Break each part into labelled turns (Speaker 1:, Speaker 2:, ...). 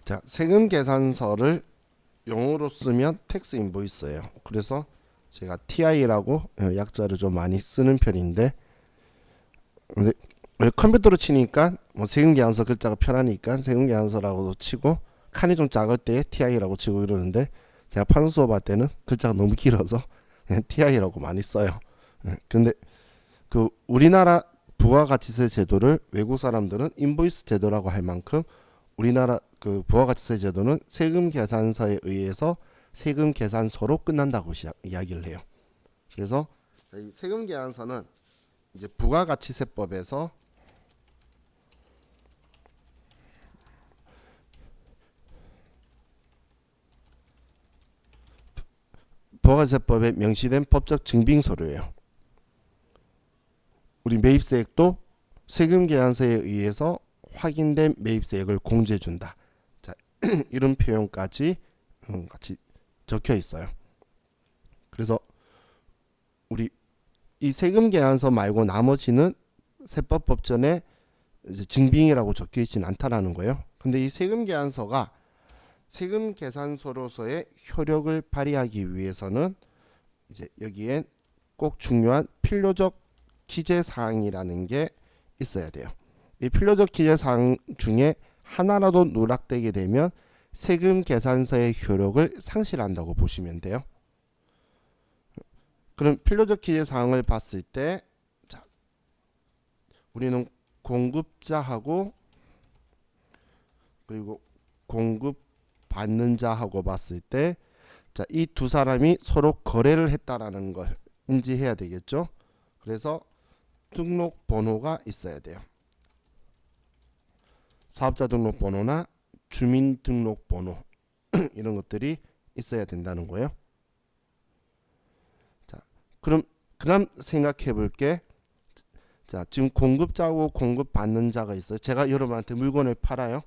Speaker 1: 자, 세금 계산서를 영어로 쓰면 텍스 인보이스예요. 그래서 제가 TI라고 약자를 좀 많이 쓰는 편인데, 근데 컴퓨터로 치니까 뭐 세금 계산서 글자가 편하니까 세금 계산서라고도 치고, 칸이 좀 작을 때 TI라고 치고 이러는데, 제가 판서 수업할 때는 글자가 너무 길어서 그냥 TI라고 많이 써요. 근데 그 우리나라 부가가치세 제도를 외국 사람들은 인보이스 제도라고 할 만큼, 우리나라 그 부가가치세 제도는 세금 계산서에 의해서 세금 계산서로 끝난다고 이야기를 해요. 그래서 이 세금 계산서는 이제 부가가치세법에서 부가가치세법에 명시된 법적 증빙 서류예요. 우리 매입세액도 세금 계산서에 의해서 확인된 매입세액을 공제해 준다. 자, 이런 표현까지 같이 적혀 있어요. 그래서 우리 이 세금 계산서 말고 나머지는 세법 법전에 이제 증빙이라고 적혀 있지는 않다라는 거예요. 근데 이 세금 계산서가 세금 계산서로서의 효력을 발휘하기 위해서는 이제 여기엔 꼭 중요한 필요적 기재 사항이라는 게 있어야 돼요. 이 필요적 기재 사항 중에 하나라도 누락되게 되면 세금 계산서의 효력을 상실한다고 보시면 돼요. 그럼 필요적 기재 사항을 봤을 때, 자, 우리는 공급자하고 그리고 공급 받는 자하고 봤을 때, 자, 이 두 사람이 서로 거래를 했다라는 걸 인지해야 되겠죠. 그래서 등록번호가 있어야 돼요. 사업자 등록번호나 주민등록번호 이런 것들이 있어야 된다는 거예요. 자, 그럼 그다음 생각해 볼게. 자, 지금 공급자하고 공급받는 자가 있어요. 제가 여러분한테 물건을 팔아요.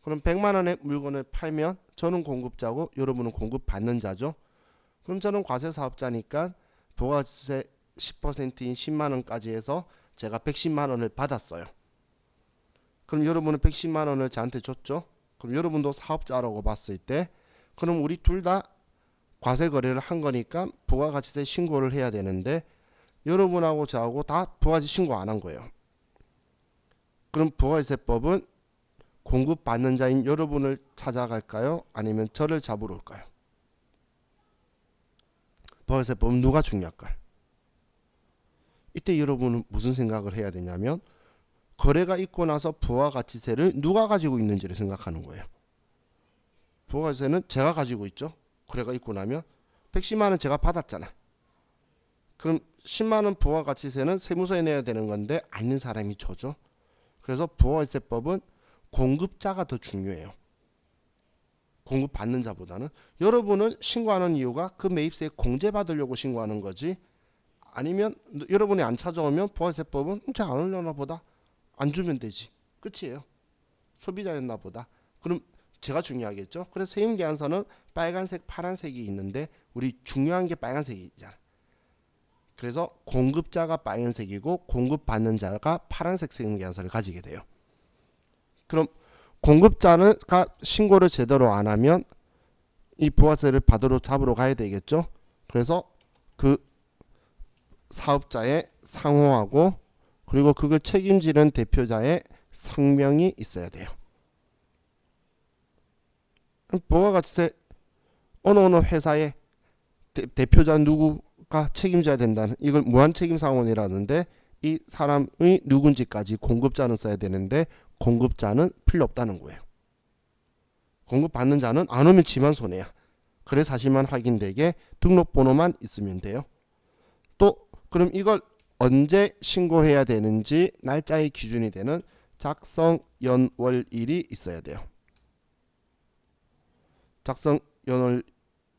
Speaker 1: 그럼 100만 원의 물건을 팔면 저는 공급자고 여러분은 공급받는 자죠. 그럼 저는 과세사업자니까 부가세 10%인 10만 원까지 해서 제가 110만 원을 받았어요. 그럼 여러분은 110만 원을 저한테 줬죠. 그럼 여러분도 사업자라고 봤을 때, 그럼 우리 둘 다 과세 거래를 한 거니까 부가가치세 신고를 해야 되는데, 여러분하고 저하고 다 부가가치 신고 안 한 거예요. 그럼 부가세법은 공급받는 자인 여러분을 찾아갈까요? 아니면 저를 잡으러 올까요? 부가세법은 누가 중요할까요? 이때 여러분은 무슨 생각을 해야 되냐면, 거래가 있고 나서 부가가치세를 누가 가지고 있는지를 생각하는 거예요. 부가가치세는 제가 가지고 있죠. 거래가 있고 나면 110만 원 제가 받았잖아. 그럼 10만 원 부가가치세는 세무서에 내야 되는 건데 아닌 사람이 저죠. 그래서 부가가치세법은 공급자가 더 중요해요. 공급받는 자보다는. 여러분은 신고하는 이유가 그 매입세 공제받으려고 신고하는 거지, 아니면 여러분이 안 찾아오면 부가세법은 제가 안 올려나 보다, 안 주면 되지, 끝이에요. 소비자였나 보다. 그럼 제가 중요하겠죠. 그래서 세금계산서는 빨간색 파란색이 있는데 우리 중요한 게 빨간색이잖아. 그래서 공급자가 빨간색이고 공급받는 자가 파란색 세금계산서를 가지게 돼요. 그럼 공급자가 신고를 제대로 안 하면 이 부가세를 받으러 잡으러 가야 되겠죠. 그래서 그 사업자의 상호하고 그리고 그걸 책임지는 대표자의 성명이 있어야 돼요. 부가가치세 어느 회사의 대표자 누구가 책임져야 된다는, 이걸 무한책임상환이라는데, 이 사람의 누군지까지 공급자는 써야 되는데 공급자는 필요 없다는 거예요. 공급받는 자는 안 오면 지만 손해야. 그래 사실만 확인되게 등록번호만 있으면 돼요. 또 그럼 이걸 언제 신고해야 되는지 날짜의 기준이 되는 작성 연월일이 있어야 돼요. 작성 연월일이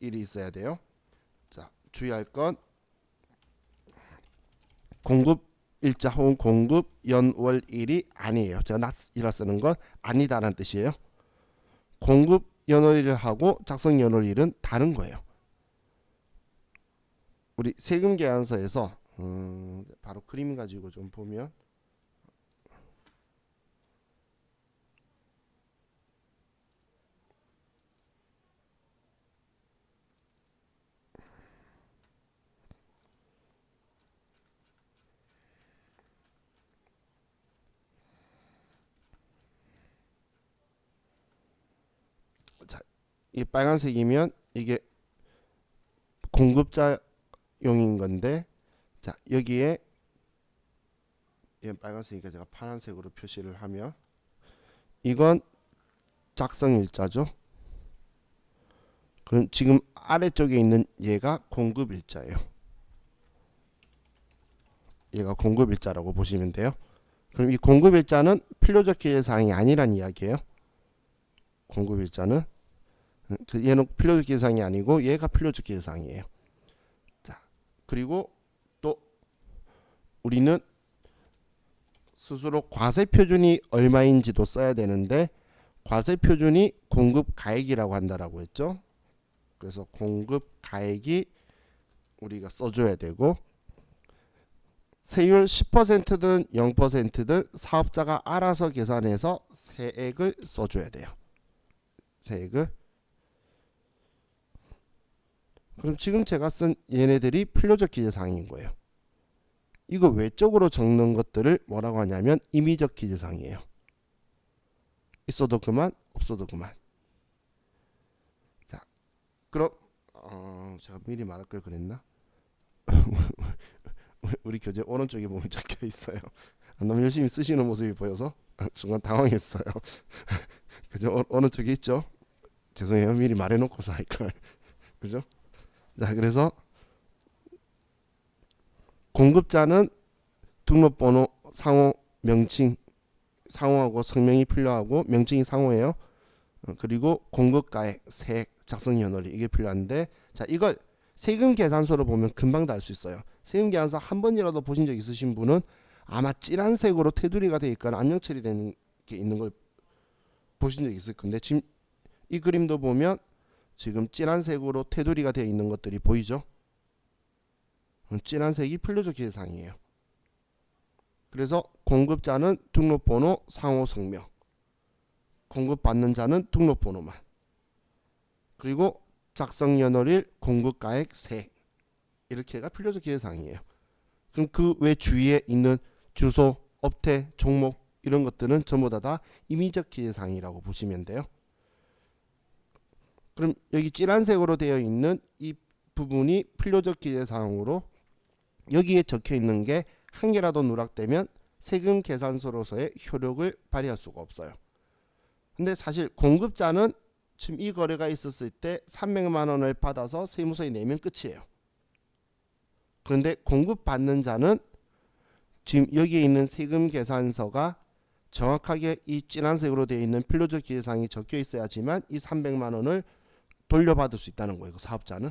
Speaker 1: 있어야 돼요. 자, 주의할 건 공급 일자 혹은 공급 연월일이 아니에요. 제가 not이라 쓰는 건 아니다라는 뜻이에요. 공급 연월일하고 작성 연월일은 다른 거예요. 우리 세금 계산서에서 바로 그림 가지고 좀 보면, 이 빨간색이면 이게 공급자용인 건데, 자 여기에 얘 빨간색이니까 제가 파란색으로 표시를 하면 이건 작성일자죠. 그럼 지금 아래쪽에 있는 얘가 공급일자예요. 얘가 공급일자라고 보시면 돼요. 그럼 이 공급일자는 필요적 기재사항이 아니란 이야기예요. 공급일자는 얘는 필요적 기재사항이 아니고 얘가 필요적 기재사항이에요. 자, 그리고 또 우리는 스스로 과세표준이 얼마인지도 써야 되는데, 과세표준이 공급가액이라고 한다라고 했죠. 그래서 공급가액이 우리가 써줘야 되고, 세율 10%든 0%든 사업자가 알아서 계산해서 세액을 써줘야 돼요. 세액을. 그럼 지금 제가 쓴 얘네들이 필요적 기재사항인 거예요. 이거 외적으로 적는 것들을 뭐라고 하냐면 임의적 기재사항이에요. 있어도 그만, 없어도 그만. 자, 그럼 제가 미리 말할 걸 그랬나? 우리 교재 오른쪽에 보면 적혀 있어요. 너무 열심히 쓰시는 모습이 보여서 순간 당황했어요. 그죠? 오른쪽에 있죠? 죄송해요. 미리 말해놓고서 할 걸. 그죠? 자, 그래서 공급자는 등록번호, 상호, 명칭, 상호하고 성명이 필요하고 명칭이 상호예요. 그리고 공급가액, 세액, 작성연월이 이게 필요한데, 자 이걸 세금 계산서로 보면 금방 다 알 수 있어요. 세금 계산서 한 번이라도 보신 적 있으신 분은 아마 진한색으로 테두리가 되어 있거나 암령 처리되는 게 있는 걸 보신 적 있을 건데, 지금 이 그림도 보면 지금 진한색으로 테두리가 되어 있는 것들이 보이죠? 진한색이 필요적 기재사항이에요. 그래서 공급자는 등록번호, 상호, 성명, 공급받는 자는 등록번호만, 그리고 작성연월일, 공급가액, 세액, 이렇게가 필요적 기재사항이에요. 그럼 그 외 주위에 있는 주소, 업태, 종목 이런 것들은 전부 다 임의적 기재사항이라고 보시면 돼요. 그럼 여기 진한색으로 되어 있는 이 부분이 필요적 기재사항으로, 여기에 적혀 있는 게 한 개라도 누락되면 세금 계산서로서의 효력을 발휘할 수가 없어요. 근데 사실 공급자는 지금 이 거래가 있었을 때 300만 원을 받아서 세무서에 내면 끝이에요. 그런데 공급받는 자는 지금 여기에 있는 세금 계산서가 정확하게 이 진한색으로 되어 있는 필요적 기재사항이 적혀 있어야지만 이 300만 원을 돌려받을 수 있다는 거예요. 그 사업자는.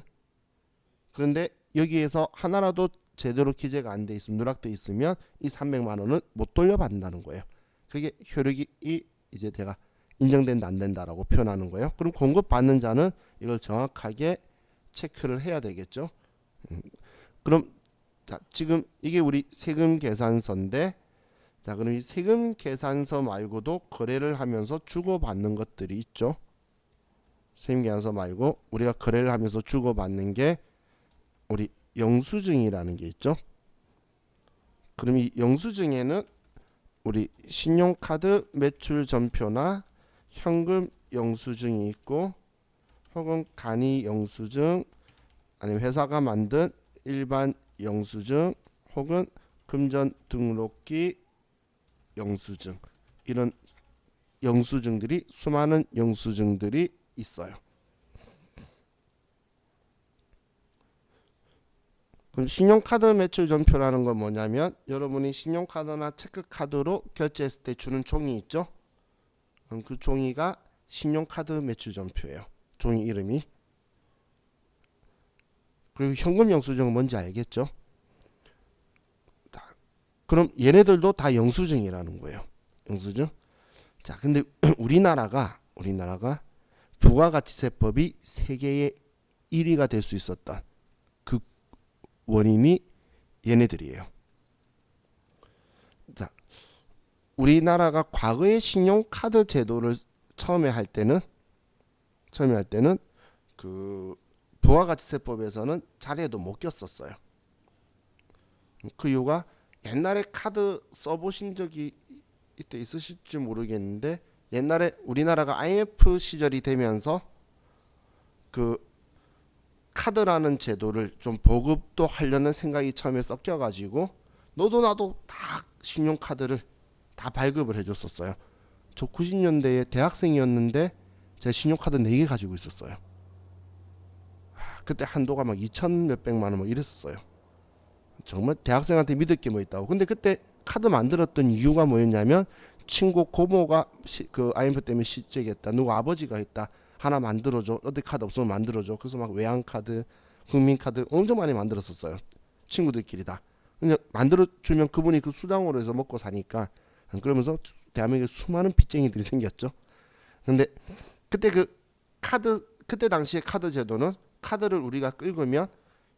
Speaker 1: 그런데 여기에서 하나라도 제대로 기재가 안 돼 있으면, 누락돼 있으면 이 300만 원은 못 돌려받는다는 거예요. 그게 효력이 이제 제가 인정된다 안 된다라고 표현하는 거예요. 그럼 공급받는 자는 이걸 정확하게 체크를 해야 되겠죠. 그럼 자, 지금 이게 우리 세금 계산서인데, 자 그럼 이 세금 계산서 말고도 거래를 하면서 주고받는 것들이 있죠. 세금 계산서 말고 우리가 거래를 하면서 주고받는 게 우리 영수증이라는 게 있죠. 그럼 이 영수증에는 우리 신용카드 매출 전표나 현금 영수증이 있고, 혹은 간이 영수증, 아니면 회사가 만든 일반 영수증, 혹은 금전 등록기 영수증, 이런 영수증들이, 수많은 영수증들이 있어요. 그럼 신용카드 매출 전표라는 건 뭐냐면, 여러분이 신용카드나 체크카드로 결제했을 때 주는 종이 있죠. 그 종이가 신용카드 매출 전표예요. 종이 이름이. 그리고 현금 영수증은 뭔지 알겠죠? 그럼 얘네들도 다 영수증이라는 거예요. 영수증. 자, 근데 우리나라가 부가가치세법이 세계의 1위가 될 수 있었던 그 원인이 얘네들이에요. 자, 우리나라가 과거의 신용카드 제도를 처음에 할 때는 그 부가가치세법에서는 자리에도 못 꼈었어요. 그 이유가, 옛날에 카드 써보신 적이 이때 있으실지 모르겠는데, 옛날에 우리나라가 IMF 시절이 되면서 그 카드라는 제도를 좀 보급도 하려는 생각이 처음에 섞여가지고 너도 나도 다 신용카드를 다 발급을 해줬었어요. 저 90년대에 대학생이었는데 제가 신용카드 4개 가지고 있었어요. 그때 한도가 막 2천 몇백만 원 뭐 이랬었어요. 정말 대학생한테 믿을 게 뭐 있다고. 근데 그때 카드 만들었던 이유가 뭐였냐면 친구 고모가 그 IMF 때문에 실직했다. 누구 아버지가 했다. 하나 만들어줘. 어디 카드 없으면 만들어줘. 그래서 막 외환카드, 국민카드 엄청 많이 만들었었어요. 친구들끼리 다. 근데 만들어주면 그분이 그 수당으로 해서 먹고 사니까 그러면서 대한민국에 수많은 빚쟁이들이 생겼죠. 근데 그때 그 카드 그때 당시에 카드 제도는 카드를 우리가 긁으면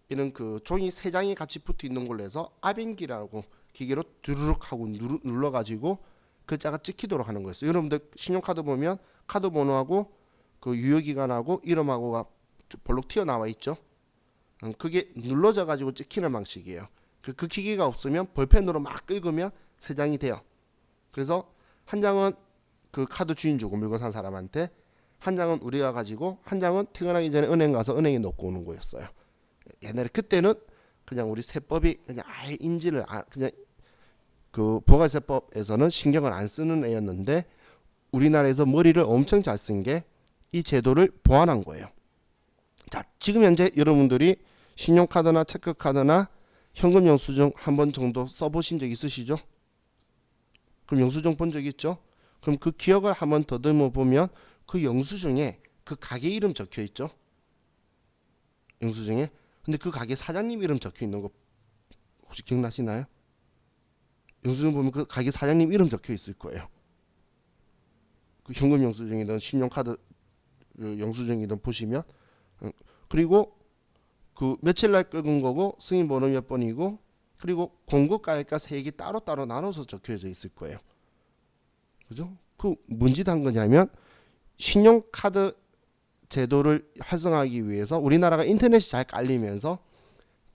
Speaker 1: 이런 그 종이 3장이 같이 붙어 있는 걸로 해서 아빙기라고 기계로 두루룩 하고 눌러가지고 글자가 찍히도록 하는 거였어요. 여러분들 신용카드 보면 카드 번호하고 그 유효기간하고 이름하고가 볼록 튀어나와 있죠. 그게 눌러져 가지고 찍히는 방식이에요. 그 기계가 없으면 볼펜으로 막 긁으면 3장이 돼요. 그래서 한 장은 그 카드 주인 주고 물건 산 사람한테, 한 장은 우리가 가지고, 한 장은 퇴근하기 전에 은행 가서 은행에 넣고 오는 거였어요. 옛날에 그때는 그냥 우리 세법이 그냥 아예 인지를 그냥 그 부가세법에서는 신경을 안 쓰는 애였는데 우리나라에서 머리를 엄청 잘 쓴 게 이 제도를 보완한 거예요. 자, 지금 현재 여러분들이 신용카드나 체크카드나 현금 영수증 한 번 정도 써보신 적 있으시죠? 그럼 영수증 본 적 있죠? 그럼 그 기억을 한번 더듬어 보면 그 영수증에 그 가게 이름 적혀 있죠? 영수증에. 근데 그 가게 사장님 이름 적혀 있는 거 혹시 기억나시나요? 영수증 보면 그 가게 사장님 이름 적혀 있을 거예요. 그 현금 영수증이든 신용카드 그 영수증이든 보시면, 그리고 그 며칠 날 끄은 거고 승인 번호 몇 번이고 그리고 공급가액과 세액이 따로따로 나눠서 적혀져 있을 거예요. 그죠? 그 뭔 짓 한 거냐면 신용카드 제도를 활성화하기 위해서 우리나라가 인터넷이 잘 깔리면서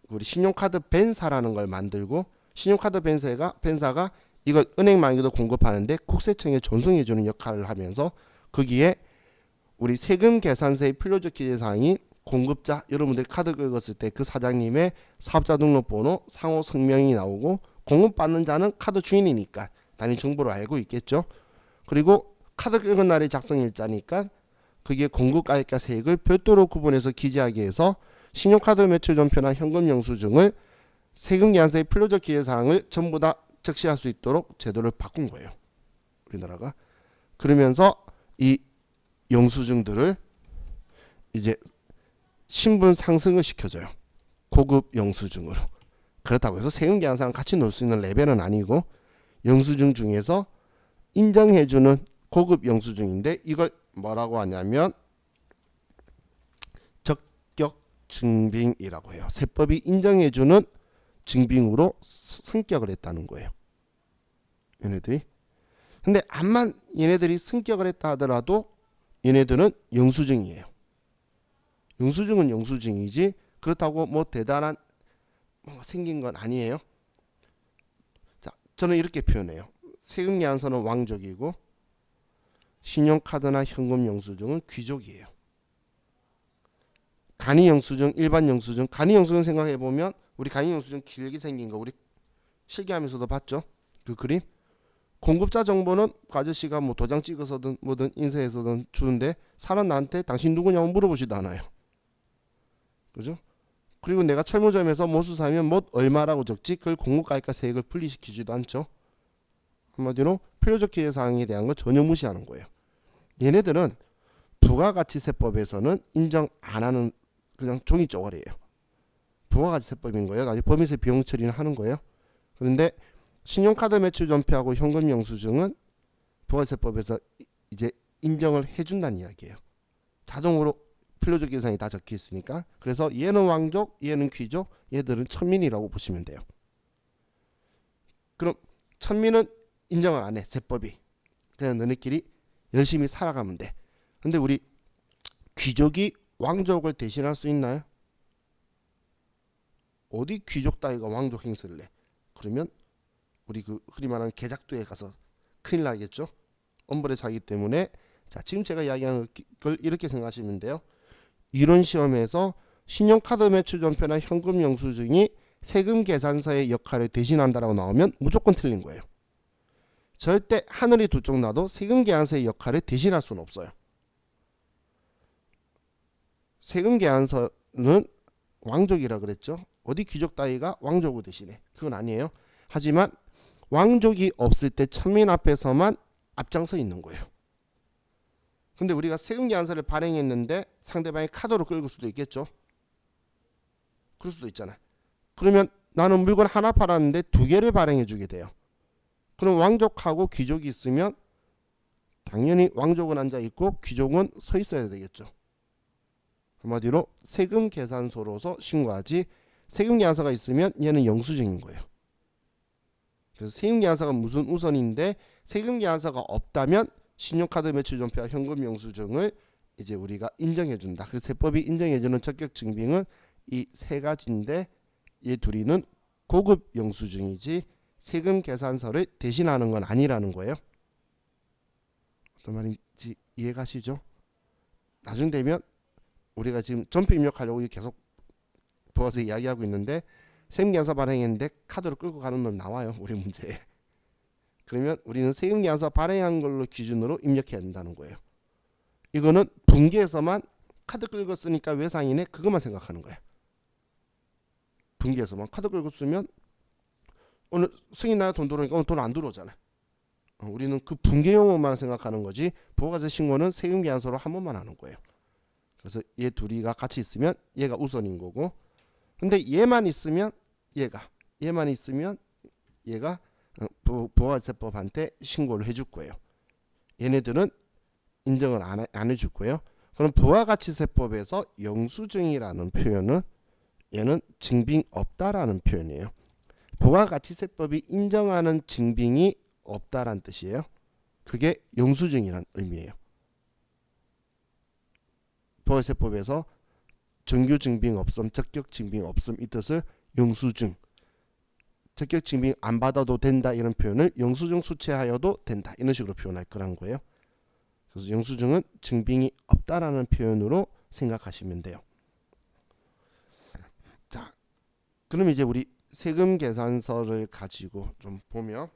Speaker 1: 우리 신용카드 벤사라는 걸 만들고, 신용카드 벤사가 이걸 은행망에도 공급하는데 국세청에 전송해주는 역할을 하면서 거기에 우리 세금 계산서의 필요적 기재사항이 공급자, 여러분들 카드 긁었을 때 그 사장님의 사업자 등록번호, 상호 성명이 나오고 공급받는 자는 카드 주인이니까 당연히 정보를 알고 있겠죠. 그리고 카드 긁은 날이 작성일자니까 그게 공급가액과 세액을 별도로 구분해서 기재하기 위해서 신용카드 매출 전표나 현금 영수증을 세금 계산서의 필요적 기재사항을 전부 다 적시할 수 있도록 제도를 바꾼 거예요. 우리나라가. 그러면서 이 영수증들을 이제 신분 상승을 시켜줘요. 고급 영수증으로. 그렇다고 해서 세금 계산서랑 같이 넣을 수 있는 레벨은 아니고 영수증 중에서 인정해주는 고급 영수증인데 이걸 뭐라고 하냐면 적격 증빙이라고 해요. 세법이 인정해주는 증빙으로 승격을 했다는 거예요. 얘네들이. 근데 암만 얘네들이 승격을 했다 하더라도 얘네들은 영수증이에요. 영수증은 영수증이지 그렇다고 뭐 대단한 뭔가 생긴 건 아니에요. 자, 저는 이렇게 표현해요. 세금 계산서는 왕족이고 신용카드나 현금 영수증은 귀족이에요. 간이 영수증, 일반 영수증, 간이 영수증 생각해 보면 우리 간이 영수증 길게 생긴 거 우리 실기하면서도 봤죠? 그 그림. 공급자 정보는 그 아저씨가 뭐 도장 찍어서든 뭐든 인쇄해서든 주는데 사람 나한테 당신 누구냐고 물어보지도 않아요. 그죠? 그리고 내가 철물점에서 못을 사면 못 얼마라고 적지 그걸 공급가액과 세액을 분리시키지도 않죠. 한마디로 필요적 기재사항에 대한 거 전혀 무시하는 거예요. 얘네들은 부가가치세법에서는 인정 안 하는 그냥 종이 쪼가리예요. 부가가치세법인 거예요. 나중에 법인세 비용 처리는 하는 거예요. 그런데 신용카드 매출 전표하고 현금 영수증은 부가세법에서 이제 인정을 해준다는 이야기예요. 자동으로 필요적 계산이 다 적혀 있으니까. 그래서 얘는 왕족, 얘는 귀족, 얘들은 천민이라고 보시면 돼요. 그럼 천민은 인정을 안 해, 세법이. 그냥 너네끼리 열심히 살아가면 돼. 근데 우리 귀족이 왕족을 대신할 수 있나요? 어디 귀족 따위가 왕족 행세를 해? 그러면 우리 그 흔히 말하는 개작두에 가서 큰일 나겠죠. 엄벌에 차기 때문에. 자, 지금 제가 이야기하는 걸 이렇게 생각하시면 돼요. 이론 시험에서 신용카드 매출전표나 현금 영수증이 세금 계산서의 역할을 대신한다라고 나오면 무조건 틀린 거예요. 절대 하늘이 두 쪽 나도 세금 계산서의 역할을 대신할 수는 없어요. 세금 계산서는 왕족이라 그랬죠. 어디 귀족 따위가 왕족을 대신해. 그건 아니에요. 하지만 왕족이 없을 때 천민 앞에서만 앞장서 있는 거예요. 근데 우리가 세금 계산서를 발행했는데 상대방이 카드로 끌고 수도 있겠죠. 그럴 수도 있잖아요. 그러면 나는 물건 하나 팔았는데 두 개를 발행해 주게 돼요. 그럼 왕족하고 귀족이 있으면 당연히 왕족은 앉아 있고 귀족은 서 있어야 되겠죠. 한마디로 세금 계산서로서 신고하지, 세금 계산서가 있으면 얘는 영수증인 거예요. 그래서 세금 계산서가 무슨 우선인데, 세금 계산서가 없다면 신용카드 매출전표와 현금 영수증을 이제 우리가 인정해 준다. 그래서 세법이 인정해 주는 적격 증빙은 이 세 가지인데, 이 둘이는 고급 영수증이지 세금 계산서를 대신하는 건 아니라는 거예요. 어떤 말인지 이해가시죠? 나중 되면 우리가 지금 점표 입력하려고 계속 도와서 이야기하고 있는데, 세금 계산서 발행했는데 카드로 끌고 가는 놈 나와요, 우리 문제에. 그러면 우리는 세금 계산서 발행한 걸로 기준으로 입력해야 된다는 거예요. 이거는 분기에서만 카드 끌고 쓰니까 외상이네, 그것만 생각하는 거예요. 분기에서만 카드 끌고 쓰면 오늘 승인 나야 돈 들어오니까 오늘 돈 안 들어오잖아요. 우리는 그 분기 용어만 생각하는 거지, 부가세 신고는 세금 계산서로 한 번만 하는 거예요. 그래서 얘 둘이가 같이 있으면 얘가 우선인 거고, 근데 얘만 있으면 얘가 부가세법한테 신고를 해줄 거예요. 얘네들은 인정을 안 해줄 거예요. 그럼 부가가치세법에서 영수증이라는 표현은 얘는 증빙 없다라는 표현이에요. 부가가치세법이 인정하는 증빙이 없다라는 뜻이에요. 그게 영수증이란 의미예요. 부가세법에서 정규 증빙 없음, 적격 증빙 없음, 이 뜻을 영수증, 적격 증빙 안 받아도 된다 이런 표현을 영수증 수취하여도 된다 이런 식으로 표현할 거라는 거예요. 그래서 영수증은 증빙이 없다라는 표현으로 생각하시면 돼요. 자, 그럼 이제 우리 세금 계산서를 가지고 좀 보면,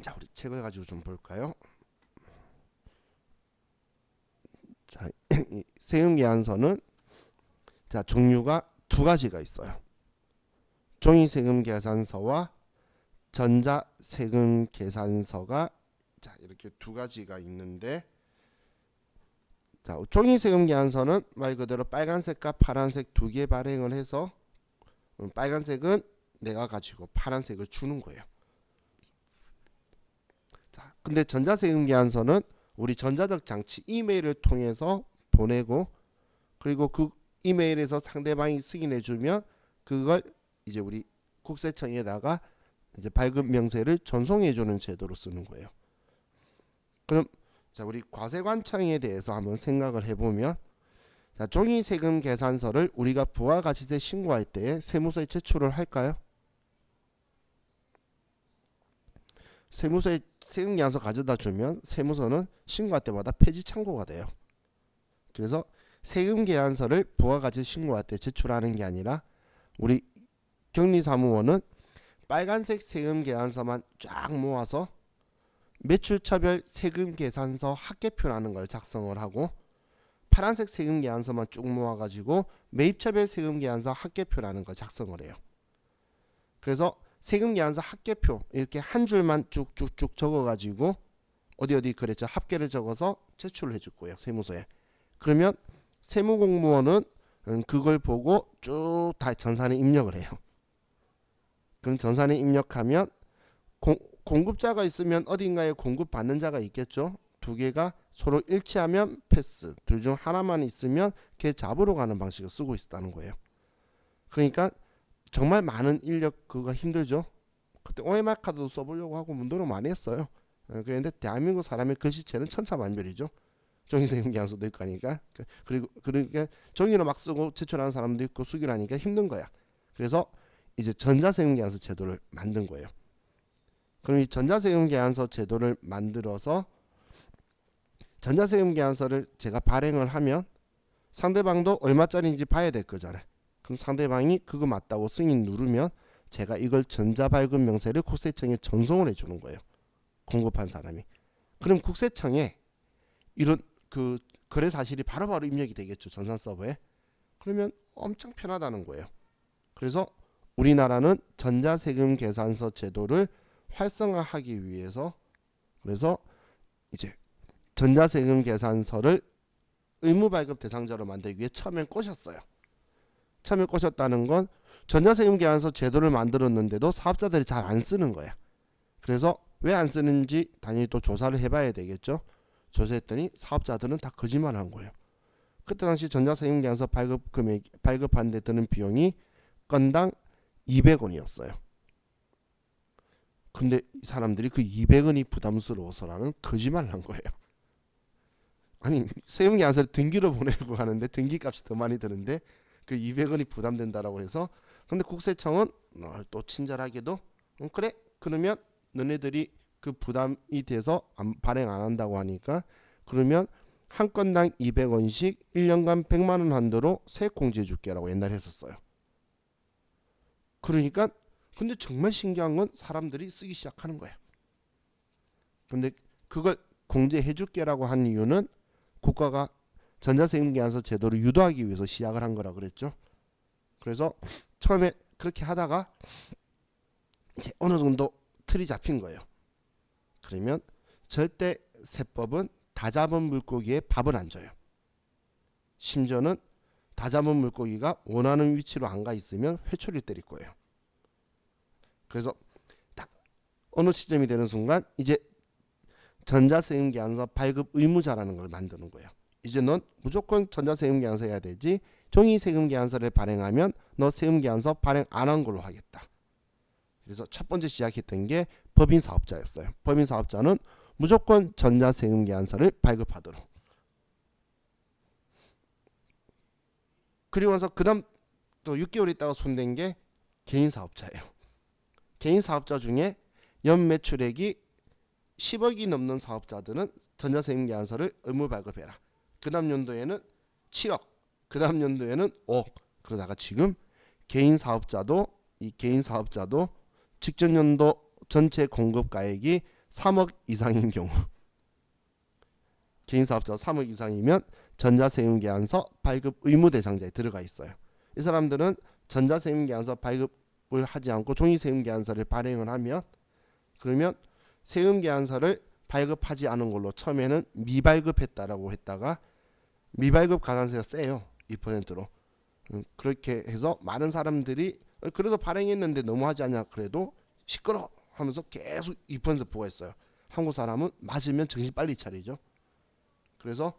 Speaker 1: 자, 우리 책을 가지고 좀 볼까요? 자, 세금 계산서는 자, 종류가 두 가지가 있어요. 종이 세금 계산서와 전자 세금 계산서가 자, 이렇게 두 가지가 있는데, 자, 종이 세금 계산서는 말 그대로 빨간색과 파란색 두 개 발행을 해서 빨간색은 내가 가지고 파란색을 주는 거예요. 자, 근데 전자 세금 계산서는 우리 전자적 장치 이메일을 통해서 보내고, 그리고 그 이메일에서 상대방이 승인해 주면 그걸 이제 우리 국세청에다가 이제 발급 명세를 전송해 주는 제도로 쓰는 거예요. 그럼 자, 우리 과세관청에 대해서 한번 생각을 해보면, 자, 종이 세금 계산서를 우리가 부가가치세 신고할 때 세무서에 제출을 할까요? 세무서에 세금 계산서 가져다 주면 세무서는 신고할 때마다 폐지 창고가 돼요. 그래서 세금 계산서를 부가가치 신고할 때 제출하는 게 아니라 우리 격리사무원은 빨간색 세금 계산서만 쫙 모아서 매출차별 세금 계산서 합계표라는 걸 작성을 하고, 파란색 세금 계산서만 쭉 모아가지고 매입차별 세금 계산서 합계표라는 걸 작성을 해요. 그래서 세금 계산서 합계표 이렇게 한 줄만 쭉쭉쭉 적어가지고 어디 그랬죠, 합계를 적어서 제출을 해줄 거예요, 세무서에. 그러면 세무공무원은 그걸 보고 쭉 다 전산에 입력을 해요. 그럼 전산에 입력하면 공급자가 있으면 어딘가에 공급받는 자가 있겠죠. 두 개가 서로 일치하면 패스, 둘 중 하나만 있으면 걔 잡으러 가는 방식을 쓰고 있다는 거예요. 그러니까 정말 많은 인력 그거 힘들죠. 그때 OMR 카드도 써보려고 하고 문도를 많이 했어요. 그런데 대한민국 사람의 글씨체는 천차만별이죠. 종이세금 계산서도 있고 하니까. 그리고 그러니까 종이로 막 쓰고 제출하는 사람도 있고 수기라니까 힘든 거야. 그래서 이제 전자세금 계산서 제도를 만든 거예요. 그럼 이 전자세금 계산서 제도를 만들어서 전자세금 계산서를 제가 발행을 하면 상대방도 얼마짜리인지 봐야 될 거잖아요. 그럼 상대방이 그거 맞다고 승인 누르면 제가 이걸 전자발급 명세를 국세청에 전송을 해주는 거예요. 공급한 사람이. 그럼 국세청에 이런 그 거래 사실이 바로바로 입력이 되겠죠. 전산 서버에. 그러면 엄청 편하다는 거예요. 그래서 우리나라는 전자세금 계산서 제도를 활성화하기 위해서 그래서 이제 전자세금 계산서를 의무 발급 대상자로 만들기 위해 처음엔 꼬셨어요. 처음에 꼬셨다는 건 전자세금 계산서 제도를 만들었는데도 사업자들이 잘 안 쓰는 거야. 그래서 왜 안 쓰는지 당연히 또 조사를 해봐야 되겠죠. 조사했더니 사업자들은 다 거짓말한 거예요. 그때 당시 전자세금 계산서 발급하는 데 드는 비용이 건당 200원이었어요. 근데 이 사람들이 그 200원이 부담스러워서라는 거짓말을 한 거예요. 아니 세금 계산서를 등기로 보내고 하는데 등기값이 더 많이 드는데 그 200원이 부담된다라고 해서 근데 국세청은 또 친절하게도 그래 그러면 너네들이 그 부담이 돼서 발행 안 한다고 하니까 그러면 한 건당 200원씩 1년간 100만 원 한도로 세액 공제해 줄게라고 옛날에 했었어요. 그러니까 근데 정말 신기한 건 사람들이 쓰기 시작하는 거야. 근데 그걸 공제해 줄게라고 한 이유는 국가가 전자세금 계산서 제도를 유도하기 위해서 시작을 한 거라 그랬죠. 그래서 처음에 그렇게 하다가 이제 어느 정도 틀이 잡힌 거예요. 그러면 절대 세법은 다 잡은 물고기에 밥을 안 줘요. 심지어는 다 잡은 물고기가 원하는 위치로 안 가 있으면 회초리를 때릴 거예요. 그래서 딱 어느 시점이 되는 순간 이제 전자세금 계산서 발급 의무자라는 걸 만드는 거예요. 이제 넌 무조건 전자세금 계산서 해야 되지 종이세금 계산서를 발행하면 너 세금 계산서 발행 안 한 걸로 하겠다. 그래서 첫 번째 시작했던 게 법인사업자였어요. 법인사업자는 무조건 전자세금 계산서를 발급하도록. 그리고 나서 그 다음 또 6개월 있다가 손댄 게 개인사업자예요. 개인사업자 중에 연매출액이 10억이 넘는 사업자들은 전자세금 계산서를 의무 발급해라. 그 다음 연도에는 7억, 그 다음 연도에는 5억. 그러다가 지금 개인사업자도 직전 연도 전체 공급가액이 3억 이상인 경우 개인사업자가 3억 이상이면 전자세금 계산서 발급 의무 대상자에 들어가 있어요. 이 사람들은 전자세금 계산서 발급을 하지 않고 종이세금 계산서를 발행을 하면 그러면 세금 계산서를 발급하지 않은 걸로 처음에는 미발급했다라고 했다가 미발급 가산세가 세요. 2%로. 그렇게 해서 많은 사람들이 그래도 발행했는데 너무하지 않냐 그래도 시끄러 하면서 계속 2% 부과했어요. 한국 사람은 맞으면 정신 빨리 차리죠. 그래서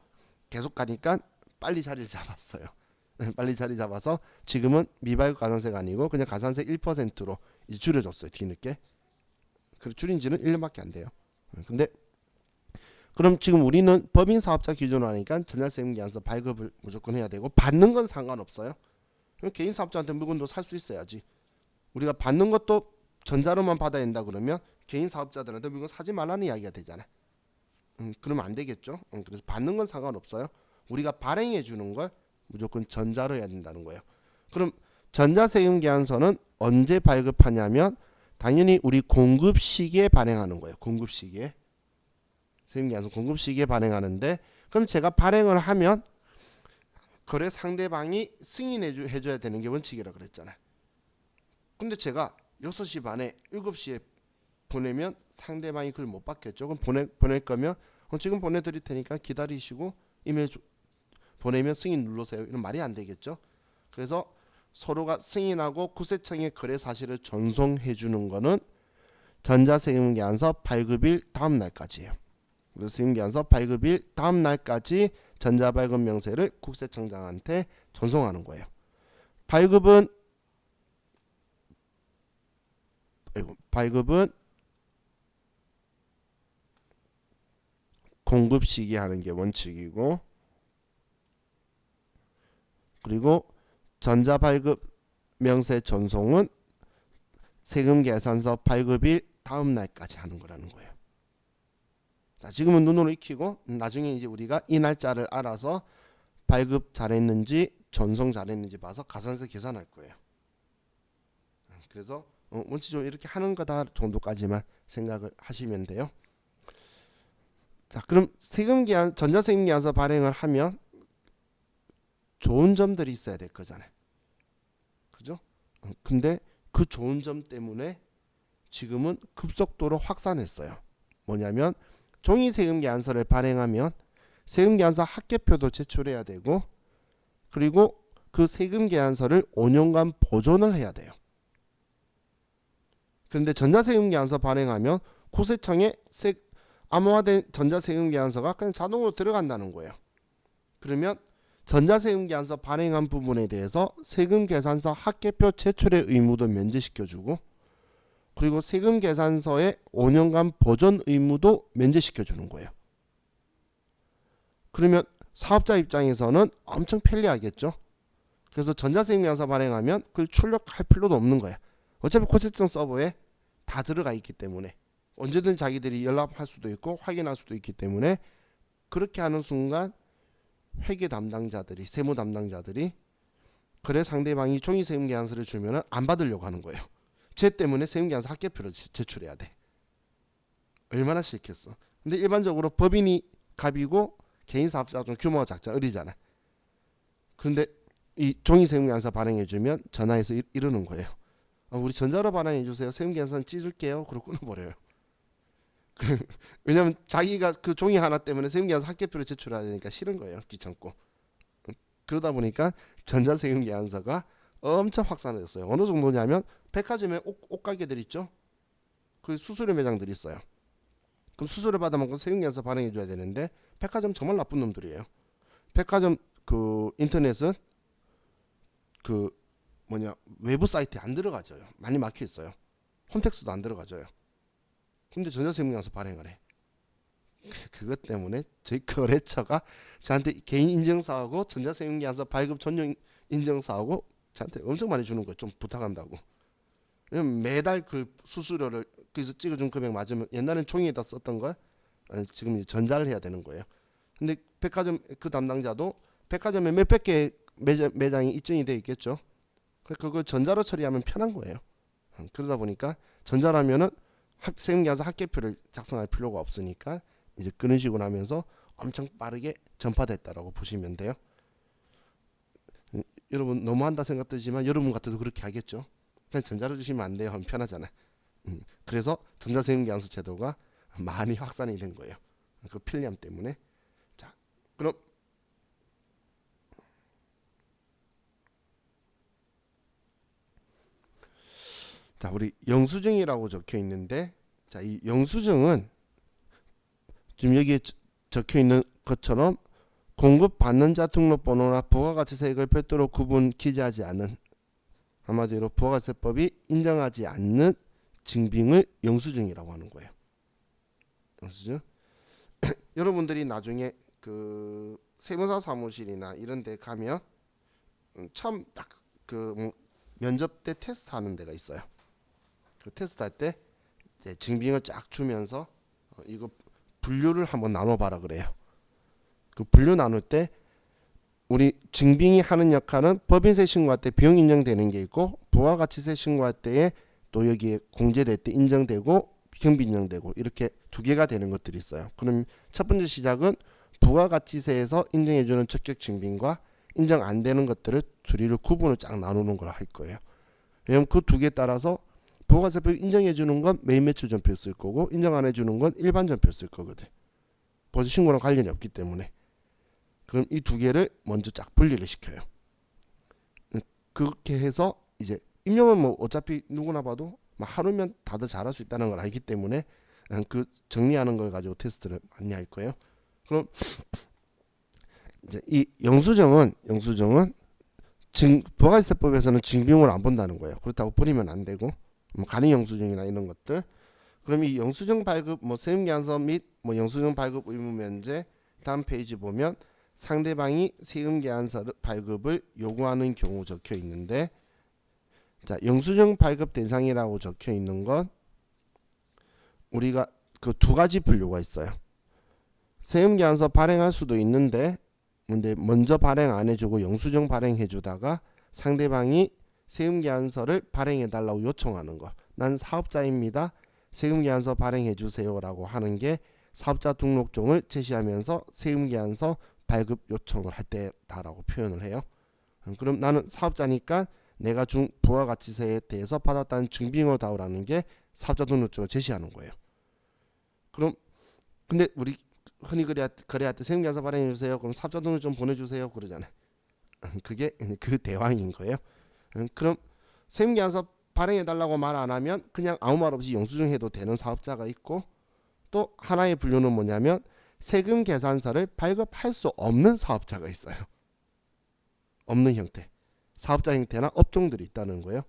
Speaker 1: 계속 가니까 빨리 자리를 잡았어요. 빨리 자리 잡아서 지금은 미발급 가산세가 아니고 그냥 가산세 1%로 이제 줄여줬어요. 뒤늦게. 그 줄인 지는 1년밖에 안 돼요. 근데 그럼 지금 우리는 법인사업자 기준으로 하니까 전자세금 계산서 발급을 무조건 해야 되고 받는 건 상관없어요. 개인사업자한테 물건도 살 수 있어야지. 우리가 받는 것도 전자로만 받아야 된다 그러면 개인사업자들한테 물건 사지 말라는 이야기가 되잖아요. 그러면 안 되겠죠. 그래서 받는 건 상관없어요. 우리가 발행해 주는 걸 무조건 전자로 해야 된다는 거예요. 그럼 전자세금 계산서는 언제 발급하냐면 당연히 우리 공급 시기에 발행하는 거예요. 공급 시기에. 세금 계산서 공급 시기에 발행하는데 그럼 제가 발행을 하면 거래 상대방이 승인해 줘야 되는 게 원칙이라 그랬잖아요. 근데 제가 6시 반에 7시에 보내면 상대방이 그걸 못 받겠죠. 그럼 보낼 거면 지금 보내드릴 테니까 기다리시고 이메일 보내면 승인 눌러세요. 이런 말이 안 되겠죠. 그래서 서로가 승인하고 국세청에 거래 사실을 전송해 주는 거는 전자세금 계산서 발급일 다음 날까지예요. 그래서 세금 계산서 발급일 다음 날까지 전자발급 명세를 국세청장한테 전송하는 거예요. 발급은 공급 시기 하는 게 원칙이고 그리고 전자발급 명세 전송은 세금 계산서 발급일 다음 날까지 하는 거라는 거예요. 자, 지금은 눈으로 익히고 나중에 이제 우리가 이 날짜를 알아서 발급 잘했는지 전송 잘했는지 봐서 가산세 계산할 거예요. 그래서 원칙적으로 이렇게 하는 거다 정도까지만 생각을 하시면 돼요. 자, 그럼 전자세금계산서 발행을 하면 좋은 점들이 있어야 될 거잖아요. 그죠? 근데 그 좋은 점 때문에 지금은 급속도로 확산했어요. 뭐냐면 종이세금계산서를 발행하면 세금계산서 합계표도 제출해야 되고, 그리고 그 세금계산서를 5년간 보존을 해야 돼요. 그런데 전자세금계산서 발행하면 국세청에 암호화된 전자세금계산서가 그냥 자동으로 들어간다는 거예요. 그러면 전자세금계산서 발행한 부분에 대해서 세금계산서 합계표 제출의 의무도 면제시켜주고, 그리고 세금계산서의 5년간 보존 의무도 면제시켜주는 거예요. 그러면 사업자 입장에서는 엄청 편리하겠죠. 그래서 전자세금계산서 발행하면 그걸 출력할 필요도 없는 거야. 어차피 국세청 서버에 다 들어가 있기 때문에 언제든 자기들이 연락할 수도 있고 확인할 수도 있기 때문에, 그렇게 하는 순간 회계 담당자들이, 세무 담당자들이 그래 상대방이 종이세금계산서를 주면은 안 받으려고 하는 거예요. 쟤 때문에 세금계산서 합계표를 제출해야 돼. 얼마나 싫겠어. 근데 일반적으로 법인이 갑이고 개인사업자가 좀 규모가 작잖아, 어리잖아. 그런데 이 종이세금계산서 발행해주면 전화해서 이러는 거예요. 우리 전자로 발행해주세요. 세금계산서 찢을게요. 그러고 끊어버려요. 왜냐면 자기가 그 종이 하나 때문에 세금계산서 합계표를 제출해야 되니까 싫은 거예요. 귀찮고. 그러다 보니까 전자세금계산서가 엄청 확산해졌어요. 어느 정도냐면 백화점에 옷가게들 있죠. 그 수수료 매장들이 있어요. 그럼 수수료 받아먹고 세금계산서 발행해줘야 되는데 백화점 정말 나쁜 놈들이에요. 백화점 그 인터넷은 그 외부 사이트에 안 들어가져요. 많이 막혀 있어요. 홈택스도 안 들어가져요. 근데 전자세금계산서 발행을 해. 그것 때문에 저희 거래처가 저한테 개인 인증서하고 전자세금계산서 발급 전용 인증서하고 저한테 엄청 많이 주는 거예요. 좀 부탁한다고. 왜냐면 매달 그 수수료를 거기서 찍어준 금액 맞으면, 옛날엔 종이에다 썼던 걸 지금 전자를 해야 되는 거예요. 근데 백화점 그 담당자도 백화점에 몇백 개 매장이 입증이 돼 있겠죠. 그걸 전자로 처리하면 편한 거예요. 그러다 보니까 전자라면은 세금계산서 합계표를 작성할 필요가 없으니까 이제 그런 식으로 하면서 엄청 빠르게 전파됐다라고 보시면 돼요. 여러분 너무한다 생각되지만 여러분 같아도 그렇게 하겠죠. 그냥 전자로 주시면 안 돼요 하면 편하잖아. 그래서 전자세금계산서 제도가 많이 확산이 된 거예요. 그 편리함 때문에. 자, 그럼 자, 우리 영수증이라고 적혀 있는데, 자, 이 영수증은 지금 여기에 적혀 있는 것처럼 공급받는 자 등록번호나 부가가치세액을 별도로 구분 기재하지 않은, 한마디로 부가가치세법이 인정하지 않는 증빙을 영수증이라고 하는 거예요. 영수증. 여러분들이 나중에 그 세무사 사무실이나 이런 데 가면 처음 딱 그 면접 때 테스트 하는 데가 있어요. 그 테스트 할 때 이제 증빙을 쫙 주면서 이거 분류를 한번 나눠봐라 그래요. 그 분류 나눌 때 우리 증빙이 하는 역할은 법인세 신고할 때 비용 인정되는 게 있고, 부가가치세 신고할 때에 또 여기에 공제될 때 인정되고 경비 인정되고, 이렇게 두 개가 되는 것들이 있어요. 그럼 첫 번째 시작은 부가가치세에서 인정해주는 적격 증빙과 인정 안 되는 것들을 둘이를 구분을 쫙 나누는 걸 할 거예요. 왜냐면 그 두 개에 따라서 부가세법 인정해주는 건 매입 매출 전표 쓸 거고, 인정 안 해주는 건 일반 전표 쓸 거거든. 벌써 신고랑 관련이 없기 때문에. 그럼 이 두 개를 먼저 쫙 분리를 시켜요. 그렇게 해서 이제 임용은 뭐 어차피 누구나 봐도 하루면 다들 잘할 수 있다는 걸 알기 때문에 그 정리하는 걸 가지고 테스트를 많이 할 거예요. 그럼 이제 이 영수증은 부가세법에서는 증빙을 안 본다는 거예요. 그렇다고 버리면 안 되고, 간이 영수증이나 이런 것들. 그럼 이 영수증 발급 세금계산서 및 영수증 발급 의무 면제, 다음 페이지 보면 상대방이 세금계산서 발급을 요구하는 경우 적혀 있는데, 자, 영수증 발급 대상이라고 적혀 있는 건 우리가 그 두 가지 분류가 있어요. 세금계산서 발행할 수도 있는데 근데 먼저 발행 안 해주고 영수증 발행해주다가 상대방이 세금계산서를 발행해달라고 요청하는 거. 난 사업자입니다. 세금계산서 발행해주세요라고 하는 게 사업자 등록증을 제시하면서 세금계산서 발급 요청을 할 때다라고 표현을 해요. 그럼 나는 사업자니까 내가 준 부가가치세에 대해서 받았다는 증빙어다오라는 게 사업자 등록증을 제시하는 거예요. 그럼 근데 우리 흔히 거래할 때 세금계산서 발행해 주세요. 그럼 사업자 등록증 보내주세요. 그러잖아요. 그게 그 대왕인 거예요. 그럼 세금계산서 발행해 달라고 말 안 하면 그냥 아무 말 없이 영수증 해도 되는 사업자가 있고, 또 하나의 분류는 뭐냐면 세금계산서를 발급할 수 없는 사업자가 있어요. 없는 형태. 사업자 형태나 업종들이 있다는 거예요.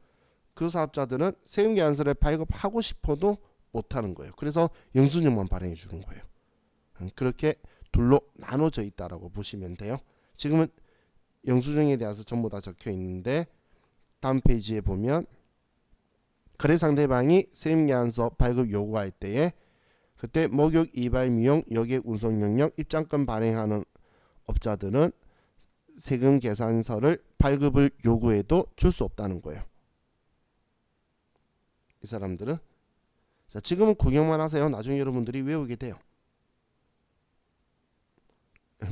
Speaker 1: 그 사업자들은 세금계산서를 발급하고 싶어도 못하는 거예요. 그래서 영수증만 발행해 주는 거예요. 그렇게 둘로 나눠져 있다라고 보시면 돼요. 지금은 영수증에 대해서 전부 다 적혀 있는데 다음 페이지에 보면 거래 상대방이 세금계산서 발급 요구할 때에 그때 목욕, 이발, 미용, 여객, 운송 명령, 입장권 발행하는 업자들은 세금계산서를 발급을 요구해도 줄 수 없다는 거예요. 이 사람들은 자, 지금은 구경만 하세요. 나중에 여러분들이 외우게 돼요.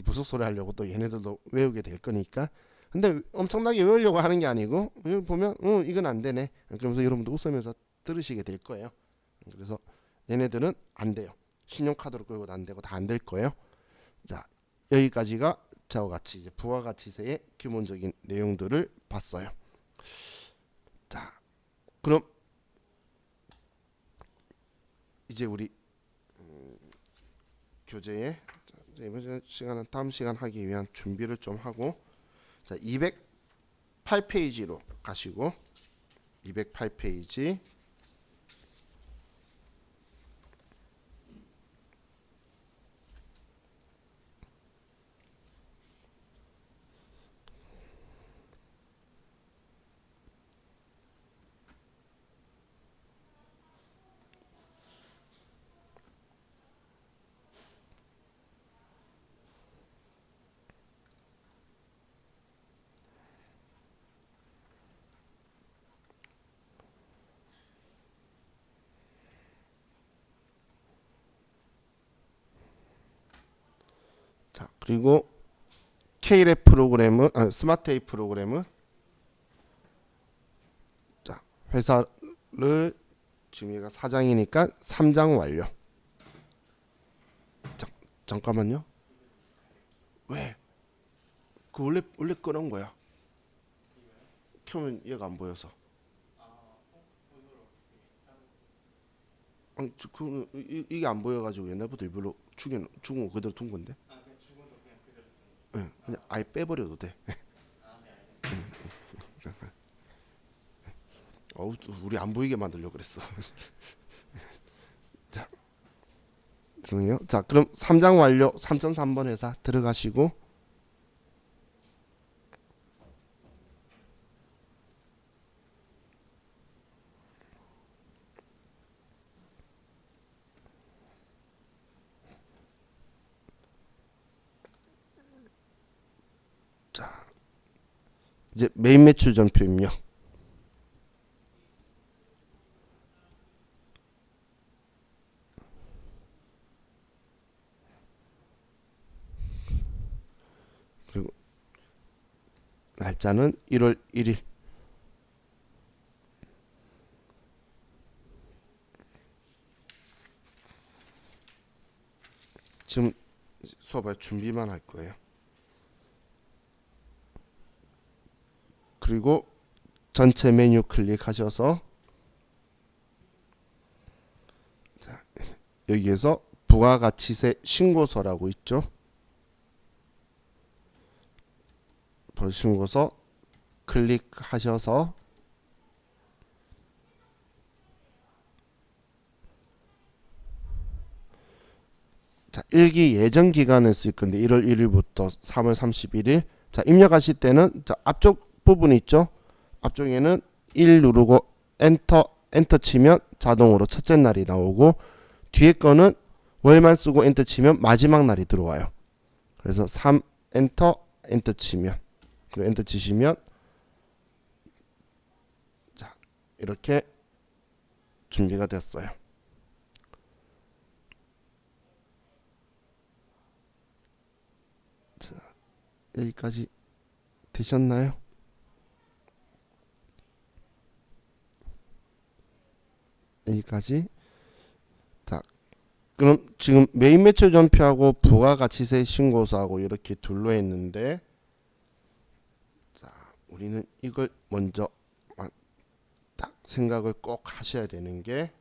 Speaker 1: 무슨 소리 하려고 또 얘네들도 외우게 될 거니까. 근데 엄청나게 외우려고 하는 게 아니고 여기 보면 이건 안 되네. 그러면서 여러분도 웃으면서 들으시게 될 거예요. 그래서 얘네들은 안 돼요. 신용카드로 끌고도 안 되고 다 안 될 거예요. 자, 여기까지가 저와 같이 이제 부가가치세의 기본적인 내용들을 봤어요. 자, 그럼 이제 우리 교재에 이번 시간은 다음 시간 하기 위한 준비를 좀 하고, 자 208페이지로 가시고 208페이지 자 그리고 K랩 프로그램은 스마트 A 프로그램은 자 회사를 지금 얘가 4장이니까 3장 완료. 잠깐만요. 왜? 그 원래 끄는 거야. 켜면 얘가 안 보여서. 아니, 이게 안 보여가지고 옛날부터 일부러 죽은 거 그대로 둔 건데. 네, 그냥 아예 빼버려도 돼. 우리 안 보이게 만들려고 그랬어. 자, 죄송해요. 자, 그럼 3장 완료 3.3번 회사 들어가시고 이제 메인 매출 전표 입력. 그리고 날짜는 1월 1일. 지금 수업할 준비만 할 거예요. 그리고 전체 메뉴 클릭하셔서 자, 여기에서 부가가치세 신고서라고 있죠. 신고서 클릭하셔서 자, 일기 예정 기간을 쓸 건데 1월 1일부터 3월 31일. 자, 입력하실 때는 자, 앞쪽 부분 있죠. 앞쪽에는 1 누르고 엔터 치면 자동으로 첫째 날이 나오고, 뒤에 거는 월만 쓰고 엔터 치면 마지막 날이 들어와요. 그래서 3 엔터 치면, 그리고 엔터 치시면 자 이렇게 준비가 됐어요. 자, 여기까지 되셨나요? 여기까지. 자, 그럼 지금 메인 매출 전표하고 부가가치세 신고서하고 이렇게 둘로 했는데, 자, 우리는 이걸 먼저 딱 생각을 꼭 하셔야 되는 게,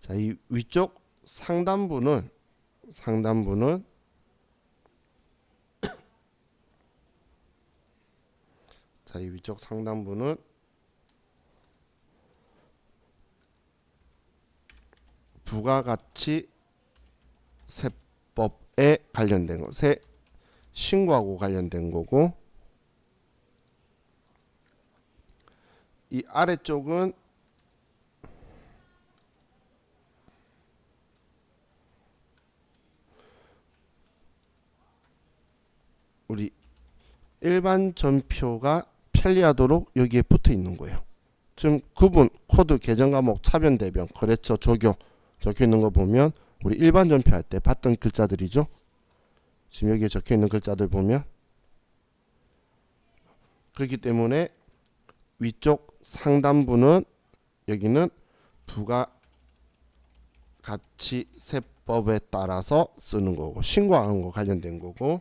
Speaker 1: 자, 이 위쪽 상단부는 자, 이 위쪽 상단부는 부가가치 세법에 관련된 거, 세 신고하고 관련된 거고, 이 아래쪽은 우리 일반 전표가 편리하도록 여기에 붙어 있는 거예요. 지금 구분, 코드, 계정 과목, 차변, 대변, 거래처, 조교 적혀 있는 거 보면 우리 일반 전표할 때 봤던 글자들이죠. 지금 여기에 적혀 있는 글자들 보면, 그렇기 때문에 위쪽 상단부는 여기는 부가가치세법에 따라서 쓰는 거고, 신고하는 거 관련된 거고,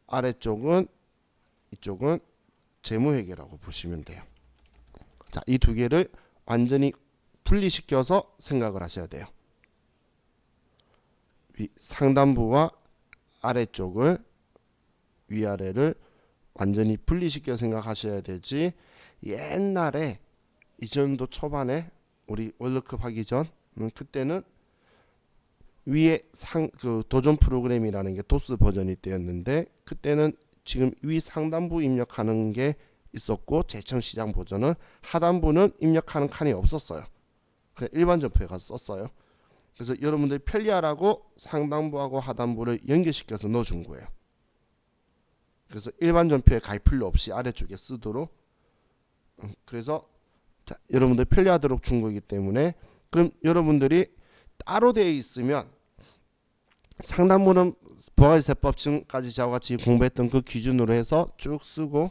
Speaker 1: 아래쪽은 이쪽은 재무회계라고 보시면 돼요. 자, 이 두 개를 완전히 분리시켜서 생각을 하셔야 돼요. 상단부와 아래쪽을, 위아래를 완전히 분리시켜 생각하셔야 되지, 옛날에 2000년도 초반에 우리 월드컵 하기 전 그때는 위에 그 도전 프로그램이라는 게 도스 버전이 되었는데, 그때는 지금 위 상단부 입력하는 게 있었고, 재청시장 버전은 하단부는 입력하는 칸이 없었어요. 그냥 일반 전표에 가서 썼어요. 그래서 여러분들이 편리하라고 상단부하고 하단부를 연결시켜서 넣어준 거예요. 그래서 일반 전표에 가입 필요 없이 아래쪽에 쓰도록. 그래서 자, 여러분들 편리하도록 준 거기 때문에, 그럼 여러분들이 따로 되어 있으면 상단부는 부가가치세법 지금까지 저와 같이 공부했던 그 기준으로 해서 쭉 쓰고,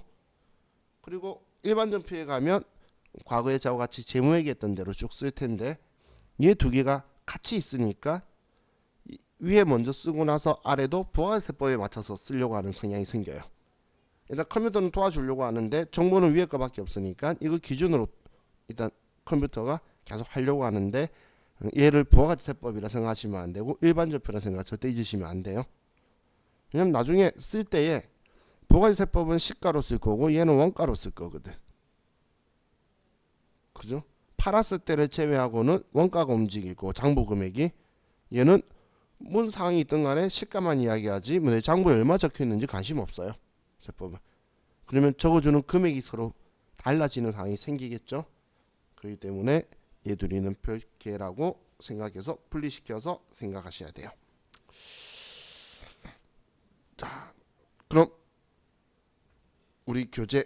Speaker 1: 그리고 일반 전표에 가면 과거에 저와 같이 재무회계했던 대로 쭉 쓸 텐데, 얘 두 개가 같이 있으니까 위에 먼저 쓰고 나서 아래도 부가가치세법에 맞춰서 쓰려고 하는 성향이 생겨요. 일단 컴퓨터는 도와주려고 하는데 정보는 위에 거밖에 없으니까 이거 기준으로 일단 컴퓨터가 계속 하려고 하는데, 얘를 부가가치세법이라 생각하시면 안 되고 일반 전표라 생각 절대 잊으시면 안 돼요. 왜냐면 나중에 쓸 때에 부가가치세법은 시가로 쓸 거고 얘는 원가로 쓸 거거든. 그죠? 팔았을 때를 제외하고는 원가가 움직이고 장부 금액이, 얘는 뭔 상황이 있든 간에 시가만 이야기하지 뭐 장부에 얼마 적혀 있는지 관심 없어요. 세법은. 그러면 적어주는 금액이 서로 달라지는 상황이 생기겠죠. 그렇기 때문에 얘 둘이는 별개라고 생각해서 분리시켜서 생각하셔야 돼요. 자, 그럼 우리 교재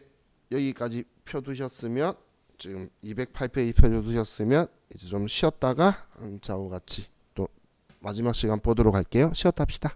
Speaker 1: 여기까지 펴두셨으면, 지금 208페이지 펴두셨으면 이제 좀 쉬었다가 저와 같이 또 마지막 시간 보도록 할게요. 쉬었다 합시다.